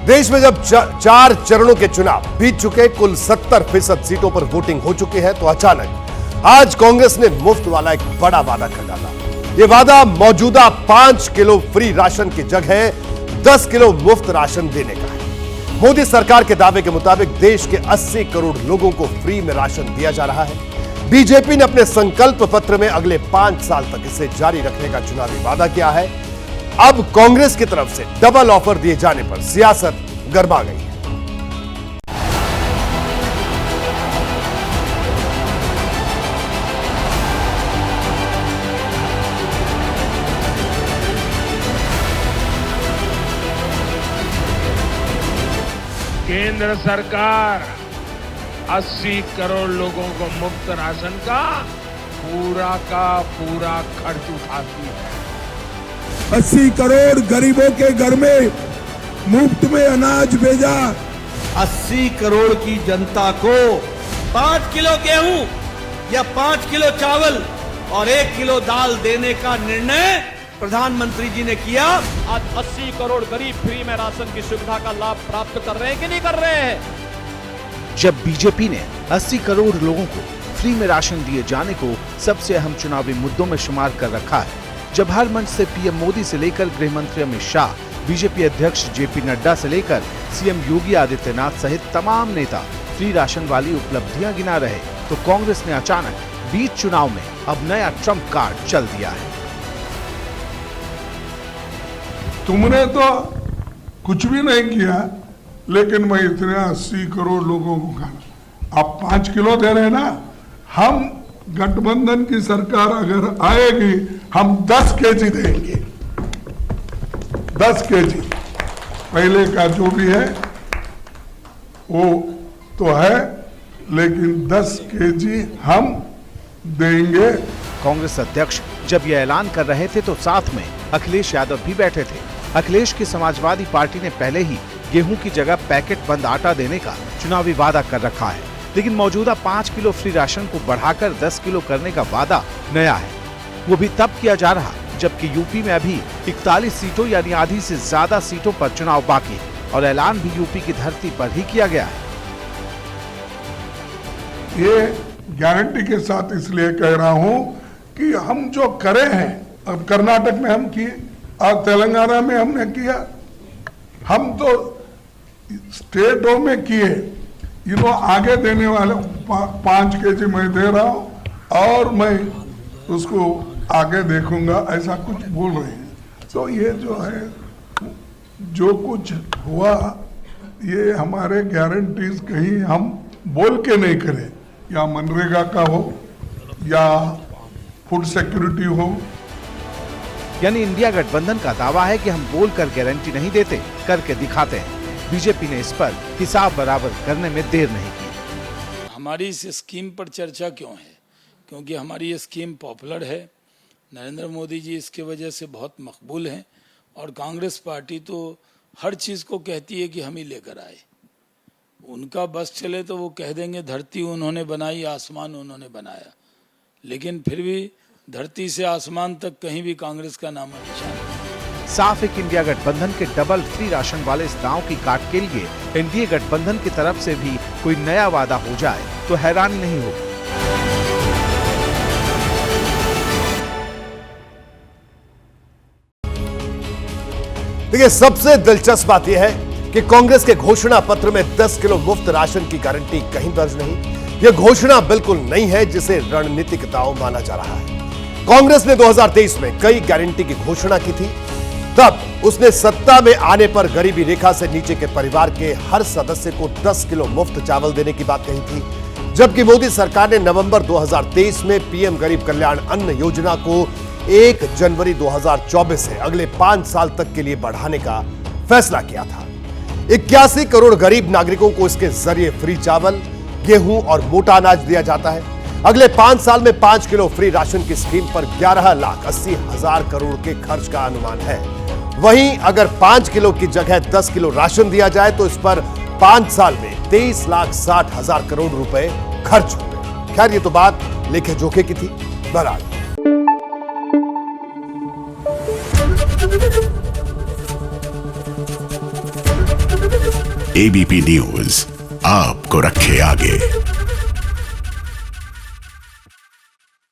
देश में जब चार चरणों के चुनाव बीत चुके, कुल 70% सीटों पर वोटिंग हो चुकी है, तो अचानक आज कांग्रेस ने मुफ्त वाला एक बड़ा वादा कर डाला। यह वादा मौजूदा 5 किलो फ्री राशन की जगह 10 किलो मुफ्त राशन देने का है। मोदी सरकार के दावे के मुताबिक देश के 80 करोड़ लोगों को फ्री में राशन दिया जा रहा है। बीजेपी ने अपने संकल्प पत्र में अगले 5 साल तक इसे जारी रखने का चुनावी वादा किया है। अब कांग्रेस की तरफ से डबल ऑफर दिए जाने पर सियासत गरमा गई है। केंद्र सरकार 80 करोड़ लोगों को मुफ्त राशन का पूरा खर्च उठाती है। 80 करोड़ गरीबों के घर में मुफ्त में अनाज भेजा। 80 करोड़ की जनता को 5 किलो गेहूं या 5 किलो चावल और 1 किलो दाल देने का निर्णय प्रधानमंत्री जी ने किया। आज 80 करोड़ गरीब फ्री में राशन की सुविधा का लाभ प्राप्त कर रहे हैं कि नहीं कर रहे हैं? जब बीजेपी ने 80 करोड़ लोगों को फ्री में राशन दिए जाने को सबसे अहम चुनावी मुद्दों में शुमार कर रखा है, जब हर मंच से पीएम मोदी से लेकर गृह मंत्री अमित शाह, बीजेपी अध्यक्ष जेपी नड्डा से लेकर सीएम योगी आदित्यनाथ सहित तमाम नेता फ्री राशन वाली उपलब्धियां गिना रहे, तो कांग्रेस ने अचानक बीच चुनाव में अब नया ट्रम्प कार्ड चल दिया है। तुमने तो कुछ भी नहीं किया, लेकिन मैं इतने 80 करोड़ लोगों को खाना, आप 5 किलो दे रहे हैं ना। हम गठबंधन की सरकार अगर आएगी, हम 10 केजी देंगे। 10 केजी पहले का जो भी है वो तो है, लेकिन 10 केजी हम देंगे। कांग्रेस अध्यक्ष जब यह ऐलान कर रहे थे तो साथ में अखिलेश यादव भी बैठे थे। अखिलेश की समाजवादी पार्टी ने पहले ही गेहूं की जगह पैकेट बंद आटा देने का चुनावी वादा कर रखा है, लेकिन मौजूदा 5 किलो फ्री राशन को बढ़ाकर 10 किलो करने का वादा नया है। वो भी तब किया जा रहा जबकि यूपी में अभी 41 सीटों यानी आधी से ज्यादा सीटों पर चुनाव बाकी है, और ऐलान भी यूपी की धरती पर ही किया गया है। ये गारंटी के साथ इसलिए कह रहा हूं कि हम जो करे हैं, अब कर्नाटक में हम किए और तेलंगाना में हमने किया, हम तो स्टेटों में किए। ये लोग आगे देने वाले 5 केजी मैं दे रहा हूं और मैं उसको आगे देखूंगा, ऐसा कुछ बोल रहे हैं। तो ये जो है, जो कुछ हुआ, ये हमारे गारंटीज कहीं हम बोल के नहीं करें, या मनरेगा का हो या फूड सिक्योरिटी हो। यानी इंडिया गठबंधन का दावा है कि हम बोलकर गारंटी नहीं देते, करके दिखाते हैं। बीजेपी ने इस पर हिसाब बराबर करने में देर नहीं की। हमारी इस स्कीम पर चर्चा क्यों है? क्योंकि हमारी ये स्कीम पॉपुलर है, नरेंद्र मोदी जी इसके वजह से बहुत मकबूल हैं, और कांग्रेस पार्टी तो हर चीज़ को कहती है कि हम ही लेकर आए। उनका बस चले तो वो कह देंगे धरती उन्होंने बनाई, आसमान उन्होंने बनाया, लेकिन फिर भी धरती से आसमान तक कहीं भी कांग्रेस का नाम निशान नहीं। साफ एक इंडिया गठबंधन के डबल फ्री राशन वाले इस दांव की काट के लिए एनडीए गठबंधन की तरफ से भी कोई नया वादा हो जाए तो हैरानी नहीं होगी। देखिए, सबसे दिलचस्प बात यह है कि कांग्रेस के घोषणा पत्र में 10 किलो मुफ्त राशन की गारंटी कहीं दर्ज नहीं। यह घोषणा बिल्कुल नहीं है जिसे रणनीतिक दांव माना जा रहा है। कांग्रेस ने 2023 में कई गारंटी की घोषणा की थी। तब उसने सत्ता में आने पर गरीबी रेखा से नीचे के परिवार के हर सदस्य को 10 किलो मुफ्त चावल देने की बात कही थी, जबकि मोदी सरकार ने नवंबर 2023 में पीएम गरीब कल्याण अन्न योजना को 1 जनवरी 2024 से अगले 5 साल तक के लिए बढ़ाने का फैसला किया था। 81 करोड़ गरीब नागरिकों को इसके जरिए फ्री चावल, गेहूं और मोटा अनाज दिया जाता है। अगले 5 साल में 5 किलो फ्री राशन की स्कीम पर 11,80,000 करोड़ के खर्च का अनुमान है। वहीं अगर 5 किलो की जगह 10 किलो राशन दिया जाए तो इस पर 5 साल में 23,60,000 करोड़ रुपए खर्च होंगे। खैर, ये तो बात लेखे जोखे की थी। बहरहाल Thank you. एबीपी न्यूज आपको रखे आगे।